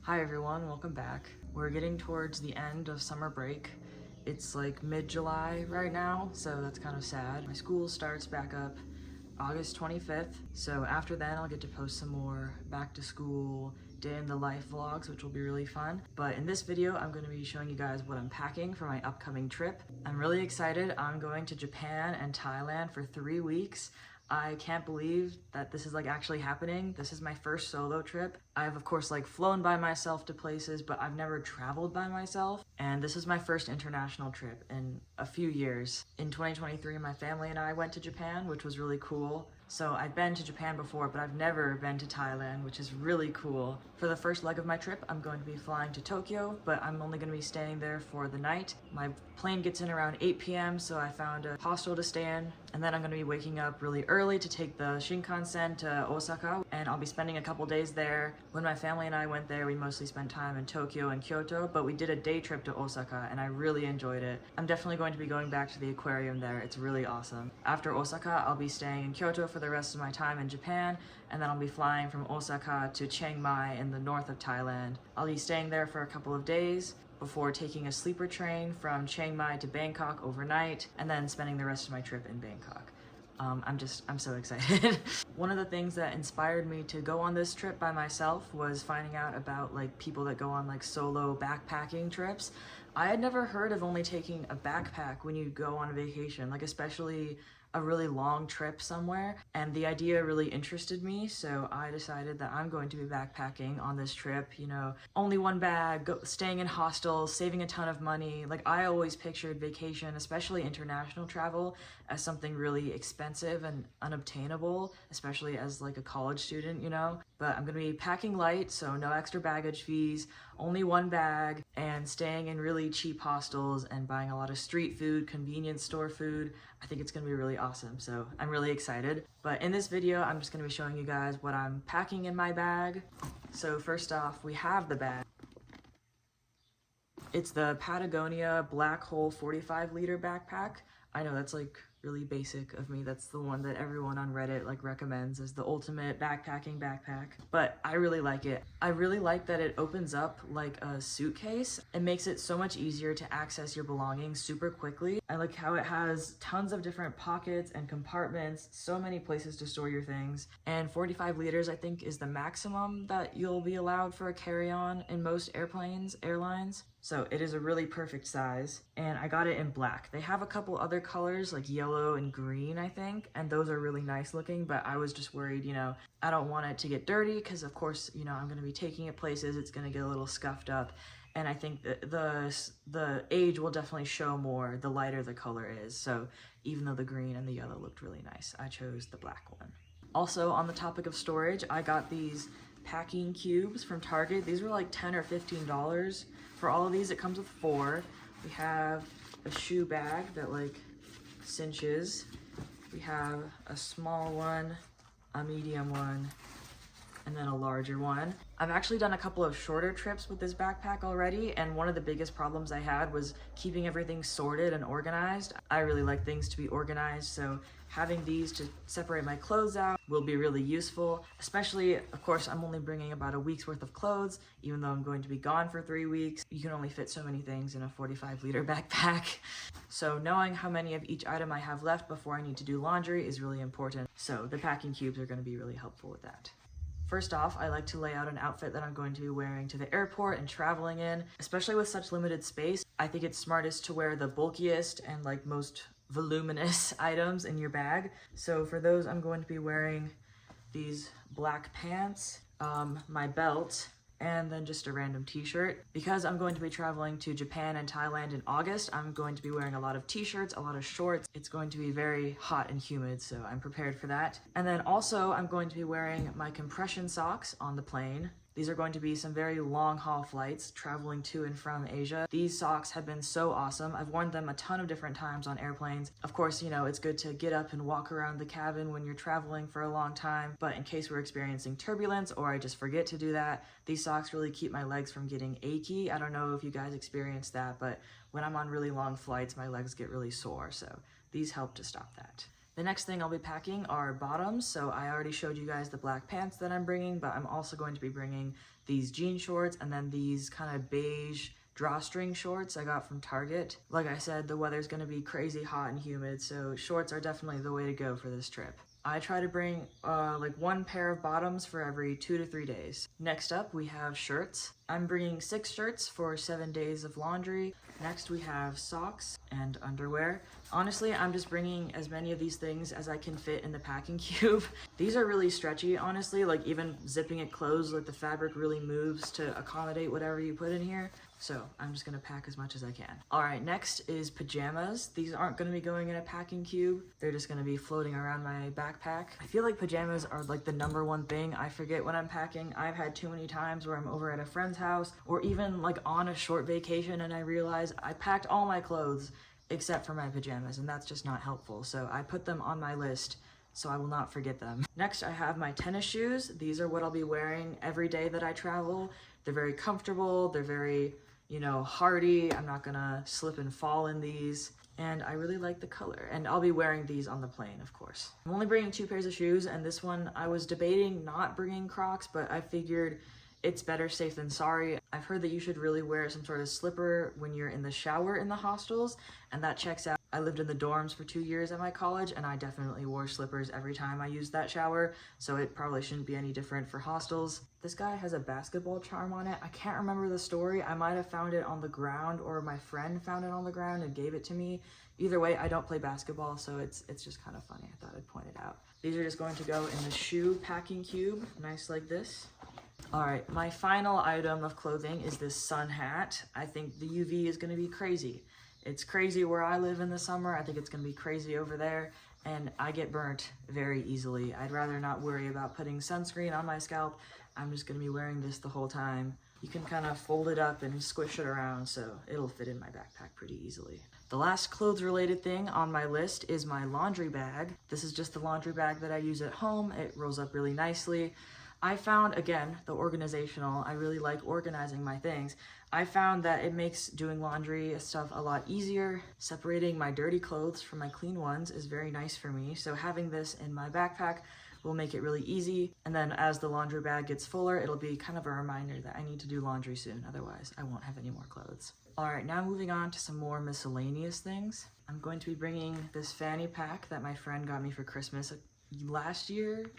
Hi everyone, welcome back. We're getting towards the end of summer break. It's like mid-July right now, so that's kind of sad. My school starts back up August 25th, so after then I'll get to post some more back to school, day in the life vlogs, which will be really fun. But in this video, I'm going to be showing you guys what I'm packing for my upcoming trip. I'm really excited. I'm going to Japan and Thailand for 3 weeks. I can't believe that this is like actually happening. This is my first solo trip. I've of course like flown by myself to places, but I've never traveled by myself. And this is my first international trip in a few years. In 2023, my family and I went to Japan, which was really cool. So I've been to Japan before, but I've never been to Thailand, which is really cool. For the first leg of my trip, I'm going to be flying to Tokyo, but I'm only going to be staying there for the night. My plane gets in around 8 p.m., so I found a hostel to stay in. And then I'm going to be waking up really early to take the Shinkansen to Osaka, and I'll be spending a couple days there. When my family and I went there, we mostly spent time in Tokyo and Kyoto, but we did a day trip to Osaka, and I really enjoyed it. I'm definitely going to be going back to the aquarium there. It's really awesome. After Osaka, I'll be staying in Kyoto for the rest of my time in Japan, and then I'll be flying from Osaka to Chiang Mai in the north of Thailand. I'll be staying there for a couple of days before taking a sleeper train from Chiang Mai to Bangkok overnight, and then spending the rest of my trip in Bangkok. I'm so excited. One of the things that inspired me to go on this trip by myself was finding out about like people that go on like solo backpacking trips. I had never heard of only taking a backpack when you go on a vacation, like especially a really long trip somewhere, and the idea really interested me, so I decided that I'm going to be backpacking on this trip, you know, only one bag, staying in hostels, saving a ton of money. Like I always pictured vacation, especially international travel, as something really expensive and unobtainable, especially as like a college student, you know, but I'm gonna be packing light, so no extra baggage fees, only one bag, and staying in really cheap hostels and buying a lot of street food, convenience store food. I think it's gonna be really awesome, so I'm really excited. But in this video, I'm just gonna be showing you guys what I'm packing in my bag. So first off, we have the bag. It's the Patagonia Black Hole 45-liter backpack. I know that's like really basic of me. That's the one that everyone on Reddit like recommends as the ultimate backpacking backpack, but I really like it. I really like that it opens up like a suitcase. It makes it so much easier to access your belongings super quickly. I like how it has tons of different pockets and compartments, so many places to store your things, and 45 liters I think is the maximum that you'll be allowed for a carry-on in most airlines. So it is a really perfect size, and I got it in black. They have a couple other colors like yellow and green, I think, and those are really nice looking, but I was just worried, you know, I don't want it to get dirty because of course, you know, I'm going to be taking it places, it's going to get a little scuffed up, and I think that the age will definitely show more the lighter the color is. So even though the green and the yellow looked really nice, I chose the black one. Also, on the topic of storage, I got these packing cubes from Target. These were like $10 or $15. For all of these, it comes with 4. We have a shoe bag that like cinches. We have a small one, a medium one, and then a larger one. I've actually done a couple of shorter trips with this backpack already, and one of the biggest problems I had was keeping everything sorted and organized. I really like things to be organized, so having these to separate my clothes out will be really useful, especially, of course, I'm only bringing about a week's worth of clothes, even though I'm going to be gone for 3 weeks. You can only fit so many things in a 45-liter backpack. So knowing how many of each item I have left before I need to do laundry is really important. So the packing cubes are going to be really helpful with that. First off, I like to lay out an outfit that I'm going to be wearing to the airport and traveling in. Especially with such limited space, I think it's smartest to wear the bulkiest and like most voluminous items in your bag. So for those, I'm going to be wearing these black pants, my belt, and then just a random t-shirt. Because I'm going to be traveling to Japan and Thailand in August, I'm going to be wearing a lot of t-shirts, a lot of shorts. It's going to be very hot and humid, so I'm prepared for that. And then also, I'm going to be wearing my compression socks on the plane. These are going to be some very long haul flights traveling to and from Asia. These socks have been so awesome. I've worn them a ton of different times on airplanes. Of course, you know, it's good to get up and walk around the cabin when you're traveling for a long time, but in case we're experiencing turbulence or I just forget to do that, these socks really keep my legs from getting achy. I don't know if you guys experience that, but when I'm on really long flights, my legs get really sore, so these help to stop that. The next thing I'll be packing are bottoms. So I already showed you guys the black pants that I'm bringing, but I'm also going to be bringing these jean shorts, and then these kind of beige drawstring shorts I got from Target. Like I said, the weather's gonna be crazy hot and humid, so shorts are definitely the way to go for this trip. I try to bring like one pair of bottoms for every 2 to 3 days. Next up, we have shirts. I'm bringing 6 shirts for 7 days of laundry. Next, we have socks and underwear. Honestly, I'm just bringing as many of these things as I can fit in the packing cube. These are really stretchy, honestly, like even zipping it closed, like the fabric really moves to accommodate whatever you put in here. So I'm just gonna pack as much as I can. All right, next is pajamas. These aren't gonna be going in a packing cube. They're just gonna be floating around my backpack. I feel like pajamas are like the #1 thing I forget when I'm packing. I've had too many times where I'm over at a friend's house or even like on a short vacation and I realize I packed all my clothes except for my pajamas, and that's just not helpful. So I put them on my list so I will not forget them. Next, I have my tennis shoes. These are what I'll be wearing every day that I travel. They're very comfortable. They're very, you know, hardy. I'm not gonna slip and fall in these. And I really like the color. And I'll be wearing these on the plane, of course. I'm only bringing 2 pairs of shoes, and this one I was debating not bringing Crocs, but I figured it's better safe than sorry. I've heard that you should really wear some sort of slipper when you're in the shower in the hostels, and that checks out. I lived in the dorms for 2 years at my college, and I definitely wore slippers every time I used that shower, so it probably shouldn't be any different for hostels. This guy has a basketball charm on it. I can't remember the story. I might have found it on the ground, or my friend found it on the ground and gave it to me. Either way, I don't play basketball, so it's just kind of funny. I thought I'd point it out. These are just going to go in the shoe packing cube, nice like this. All right, my final item of clothing is this sun hat. I think the UV is gonna be crazy. It's crazy where I live in the summer. I think it's gonna be crazy over there, and I get burnt very easily. I'd rather not worry about putting sunscreen on my scalp. I'm just gonna be wearing this the whole time. You can kind of fold it up and squish it around, so it'll fit in my backpack pretty easily. The last clothes related thing on my list is my laundry bag. This is just the laundry bag that I use at home. It rolls up really nicely. I found, again, the organizational, I really like organizing my things. I found that it makes doing laundry stuff a lot easier. Separating my dirty clothes from my clean ones is very nice for me. So having this in my backpack will make it really easy. And then as the laundry bag gets fuller, it'll be kind of a reminder that I need to do laundry soon. Otherwise, I won't have any more clothes. All right, now moving on to some more miscellaneous things. I'm going to be bringing this fanny pack that my friend got me for Christmas last year.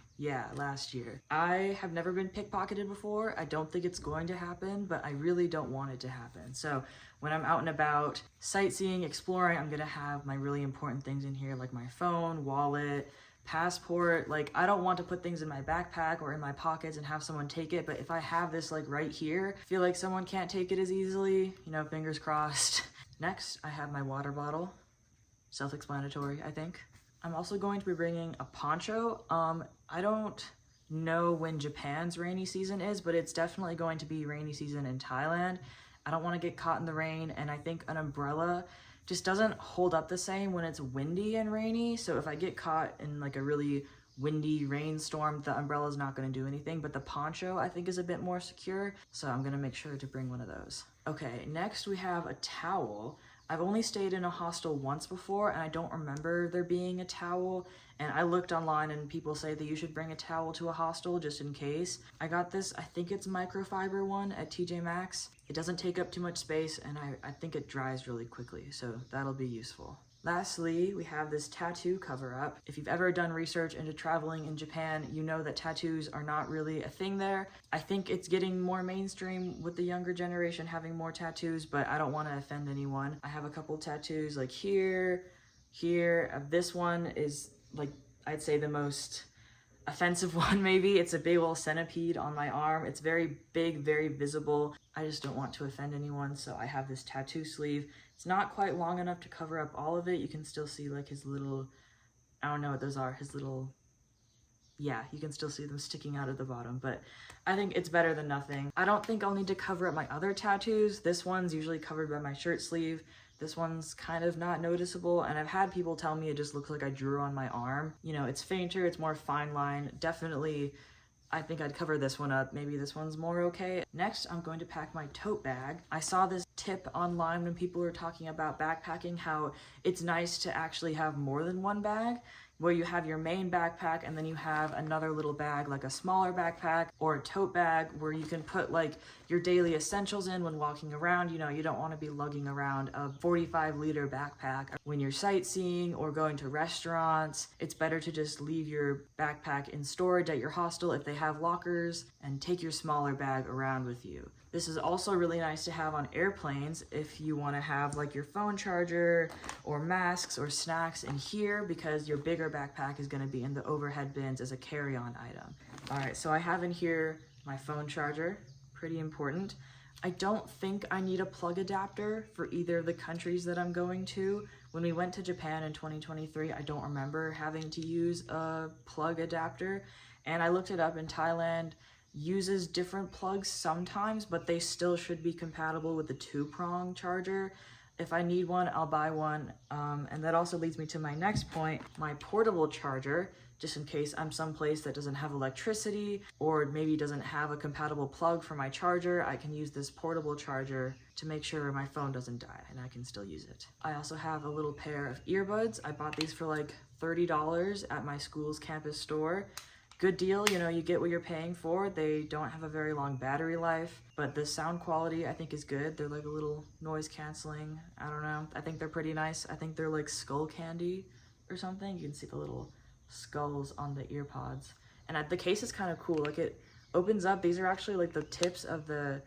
I have never been pickpocketed before. I don't think it's going to happen, but I really don't want it to happen. So when I'm out and about sightseeing, exploring, I'm gonna have my really important things in here, like my phone, wallet, passport. Like, I don't want to put things in my backpack or in my pockets and have someone take it, but if I have this like right here, I feel like someone can't take it as easily, you know, fingers crossed. Next, I have my water bottle. Self-explanatory, I think. I'm also going to be bringing a poncho. I don't know when Japan's rainy season is, but it's definitely going to be rainy season in Thailand. I don't want to get caught in the rain, and I think an umbrella just doesn't hold up the same when it's windy and rainy. So if I get caught in like a really windy rainstorm, the umbrella's not going to do anything, but the poncho I think is a bit more secure, so I'm going to make sure to bring one of those. Okay, next we have a towel. I've only stayed in a hostel once before, and I don't remember there being a towel, and I looked online and people say that you should bring a towel to a hostel just in case. I got this, I think it's microfiber one at TJ Maxx. It doesn't take up too much space, and I think it dries really quickly, so that'll be useful. Lastly, we have this tattoo cover-up. If you've ever done research into traveling in Japan, you know that tattoos are not really a thing there. I think it's getting more mainstream with the younger generation having more tattoos, but I don't want to offend anyone. I have a couple tattoos like here. This one is like, I'd say the most offensive one maybe. It's a big old centipede on my arm. It's very big, very visible. I just don't want to offend anyone, so I have this tattoo sleeve. It's not quite long enough to cover up all of it. You can still see like his little, I don't know what those are, his little, yeah, you can still see them sticking out at the bottom, but I think it's better than nothing. I don't think I'll need to cover up my other tattoos. This one's usually covered by my shirt sleeve. This one's kind of not noticeable, and I've had people tell me it just looks like I drew on my arm. You know, it's fainter, it's more fine line. Definitely, I think I'd cover this one up. Maybe this one's more okay. Next, I'm going to pack my tote bag. I saw this tip online when people were talking about backpacking, how it's nice to actually have more than one bag. where you have your main backpack and then you have another little bag, like a smaller backpack or a tote bag where you can put like your daily essentials in when walking around. You know, you don't want to be lugging around a 45-liter backpack when you're sightseeing or going to restaurants. It's better to just leave your backpack in storage at your hostel if they have lockers and take your smaller bag around with you. This is also really nice to have on airplanes if you want to have like your phone charger or masks or snacks in here, because your bigger backpack is going to be in the overhead bins as a carry-on item. All right, so I have in here my phone charger, pretty important. I don't think I need a plug adapter for either of the countries that I'm going to. When we went to Japan in 2023, I don't remember having to use a plug adapter, and I looked it up in Thailand. Uses different plugs sometimes, but they still should be compatible with the 2-prong charger. If I need one, I'll buy one. And that also leads me to my next point, my portable charger, just in case I'm someplace that doesn't have electricity or maybe doesn't have a compatible plug for my charger. I can use this portable charger to make sure my phone doesn't die and I can still use it. I also have a little pair of earbuds. I bought these for like $30 at my school's campus store. Good deal, you know, you get what you're paying for. They don't have a very long battery life, but the sound quality I think is good. They're like a little noise canceling. I don't know. I think they're pretty nice. I think they're like skull candy or something. You can see the little skulls on the ear pods. And the case is kind of cool. Like it opens up. These are actually like the tips of the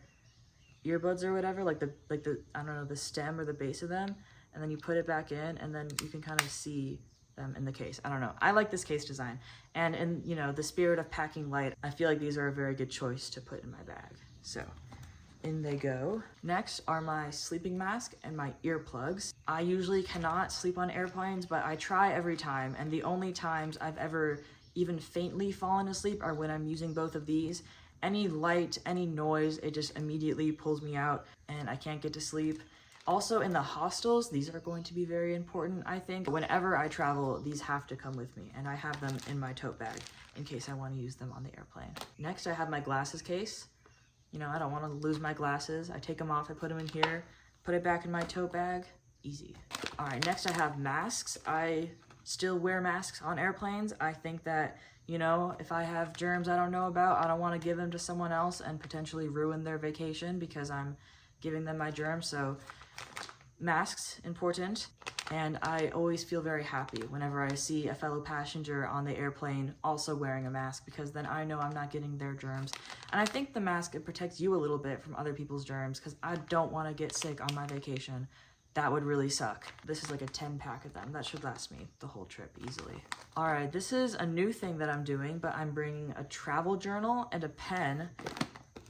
earbuds or whatever, like the I don't know, the stem or the base of them. And then you put it back in and then you can kind of see them in the case. I don't know. I like this case design. And in, you know, the spirit of packing light, I feel like these are a very good choice to put in my bag. So in they go. Next are my sleeping mask and my earplugs. I usually cannot sleep on airplanes, but I try every time. And the only times I've ever even faintly fallen asleep are when I'm using both of these. Any light, any noise, it just immediately pulls me out and I can't get to sleep. Also in the hostels, these are going to be very important, I think. Whenever I travel, these have to come with me, and I have them in my tote bag in case I want to use them on the airplane. Next, I have my glasses case. You know, I don't want to lose my glasses. I take them off, I put them in here, put it back in my tote bag. Easy. All right, next I have masks. I still wear masks on airplanes. I think that, you know, if I have germs I don't know about, I don't want to give them to someone else and potentially ruin their vacation because I'm giving them my germs. So masks, important. And I always feel very happy whenever I see a fellow passenger on the airplane also wearing a mask, because then I know I'm not getting their germs. And I think the mask, it protects you a little bit from other people's germs, because I don't want to get sick on my vacation. That would really suck. This is like a 10-pack of them. That should last me the whole trip easily. All right, this is a new thing that I'm doing, but I'm bringing a travel journal and a pen.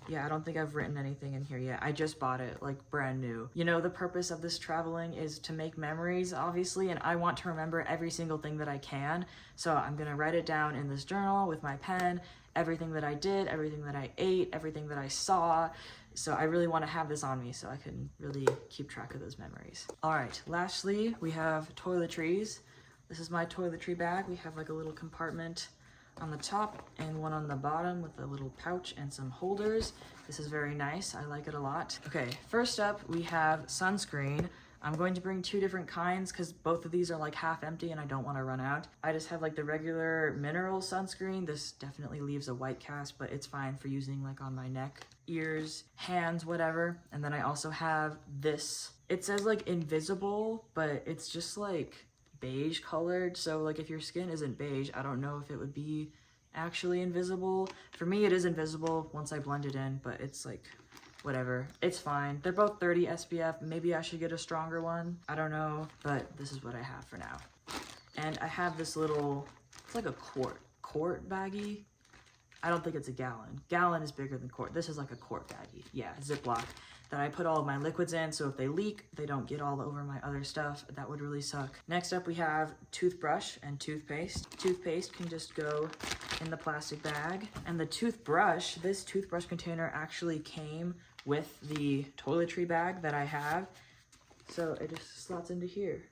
Yeah, I don't think I've written anything in here yet. I just bought it, like brand new. You know, the purpose of this traveling is to make memories, obviously, and I want to remember every single thing that I can. So I'm gonna write it down in this journal with my pen, everything that I did, everything that I ate, everything that I saw. So I really want to have this on me so I can really keep track of those memories. All right, lastly, we have toiletries. This is my toiletry bag. We have like a little compartment on the top and one on the bottom with a little pouch and some holders. This is very nice. I like it a lot. Okay, first up we have sunscreen. I'm going to bring 2 different kinds because both of these are like half empty and I don't want to run out. I just have like the regular mineral sunscreen. This definitely leaves a white cast, but it's fine for using like on my neck, ears, hands, whatever. And then I also have this. It says like invisible, but it's just like beige colored, so like if your skin isn't beige, I don't know if it would be actually invisible. For me it is invisible once I blend it in, but it's like whatever, it's fine. They're both 30 SPF. Maybe I should get a stronger one, I don't know, but this is what I have for now. And I have this little, it's like a quart baggie. I don't think it's a gallon. Gallon is bigger than quart. This is like a quart baggie. Yeah, Ziploc that I put all of my liquids in, so if they leak, they don't get all over my other stuff. That would really suck. Next up, we have toothbrush and toothpaste. Toothpaste can just go in the plastic bag. And the toothbrush, this toothbrush container actually came with the toiletry bag that I have. So it just slots into here.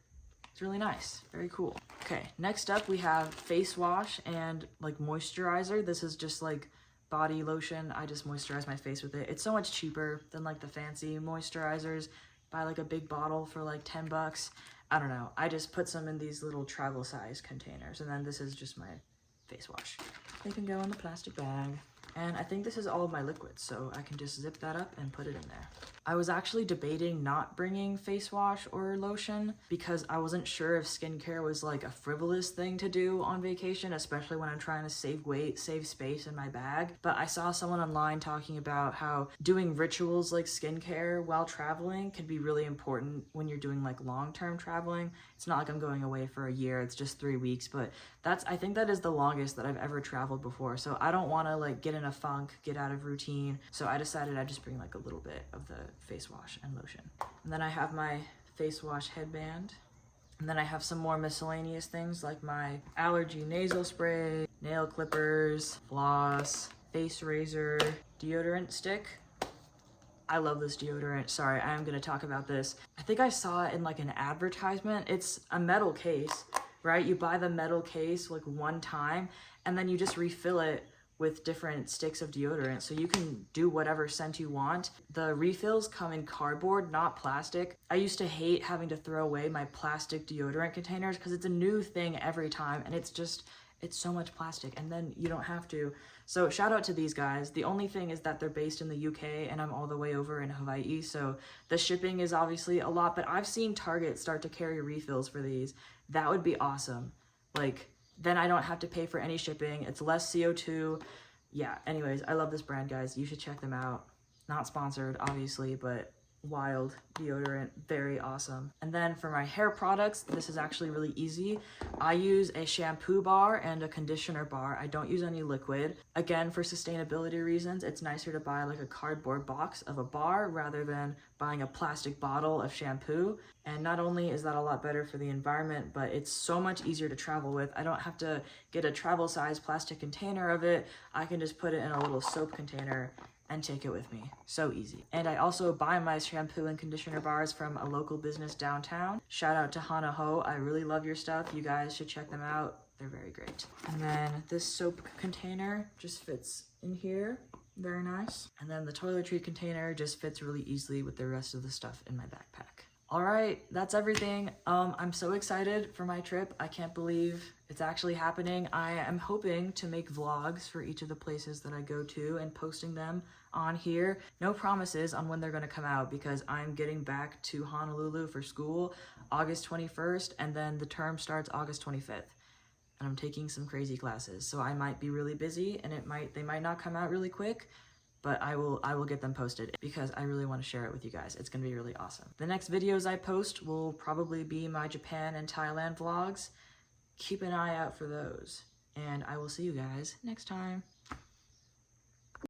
It's really nice, very cool. Okay, next up we have face wash and like moisturizer. This is just like body lotion. I just moisturize my face with it. It's so much cheaper than like the fancy moisturizers. Buy like a big bottle for like 10 bucks. I don't know. I just put some in these little travel size containers. And then this is just my face wash. They can go in the plastic bag. And I think this is all of my liquids, so I can just zip that up and put it in there. I was actually debating not bringing face wash or lotion because I wasn't sure if skincare was like a frivolous thing to do on vacation, especially when I'm trying to save weight, save space in my bag. But I saw someone online talking about how doing rituals like skincare while traveling can be really important when you're doing like long-term traveling. It's not like I'm going away for a year, it's just 3 weeks, but I think that is the longest that I've ever traveled before. So I don't want to like get in a funk, get out of routine. So I decided I'd just bring like a little bit of the face wash and lotion. And then I have my face wash headband. And then I have some more miscellaneous things like my allergy nasal spray, nail clippers, floss, face razor, deodorant stick. I love this deodorant. Sorry, I am going to talk about this. I think I saw it in like an advertisement. It's a metal case, right? You buy the metal case like one time and then you just refill it with different sticks of deodorant, so you can do whatever scent you want. The refills come in cardboard, not plastic. I used to hate having to throw away my plastic deodorant containers because it's a new thing every time and it's so much plastic, and then you don't have to. So shout out to these guys. The only thing is that they're based in the UK and I'm all the way over in Hawaii, so the shipping is obviously a lot, but I've seen Target start to carry refills for these. That would be awesome. Like, then I don't have to pay for any shipping. It's less CO2. Yeah, anyways, I love this brand, guys. You should check them out. Not sponsored, obviously, but wild deodorant, very awesome. And then for my hair products, this is actually really easy. I use a shampoo bar and a conditioner bar. I don't use any liquid. Again, for sustainability reasons, it's nicer to buy like a cardboard box of a bar rather than buying a plastic bottle of shampoo. And not only is that a lot better for the environment, but it's so much easier to travel with. I don't have to get a travel size plastic container of it. I can just put it in a little soap container and take it with me. So easy. And I also buy my shampoo and conditioner bars from a local business downtown. Shout out to Hana Ho. I really love your stuff. You guys should check them out. They're very great. And then this soap container just fits in here. Very nice. And then the toiletry container just fits really easily with the rest of the stuff in my backpack. All right, that's everything. I'm so excited for my trip. I can't believe it's actually happening. I am hoping to make vlogs for each of the places that I go to and posting them on here. No promises on when they're gonna come out because I'm getting back to Honolulu for school August 21st, and then the term starts August 25th. And I'm taking some crazy classes, so I might be really busy and they might not come out really quick, but I will get them posted because I really want to share it with you guys. It's going to be really awesome. The next videos I post will probably be my Japan and Thailand vlogs. Keep an eye out for those, and I will see you guys next time.